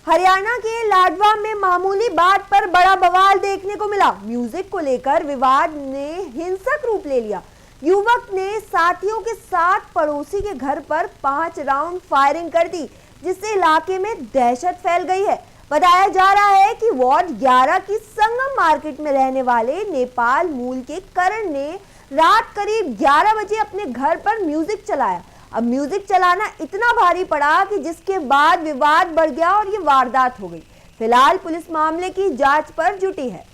हरियाणा के लाडवा में मामूली बात पर बड़ा बवाल देखने को मिला। म्यूजिक को लेकर विवाद ने हिंसक रूप ले लिया। युवक ने साथियों के साथ पड़ोसी के घर पर 5 राउंड फायरिंग कर दी, जिससे इलाके में दहशत फैल गई है। बताया जा रहा है कि वार्ड 11 की संगम मार्केट में रहने वाले नेपाल मूल के करण ने रात करीब 11 बजे अपने घर पर म्यूजिक चलाया। अब म्यूजिक चलाना इतना भारी पड़ा कि जिसके बाद विवाद बढ़ गया और ये वारदात हो गई। फिलहाल पुलिस मामले की जांच पर जुटी है।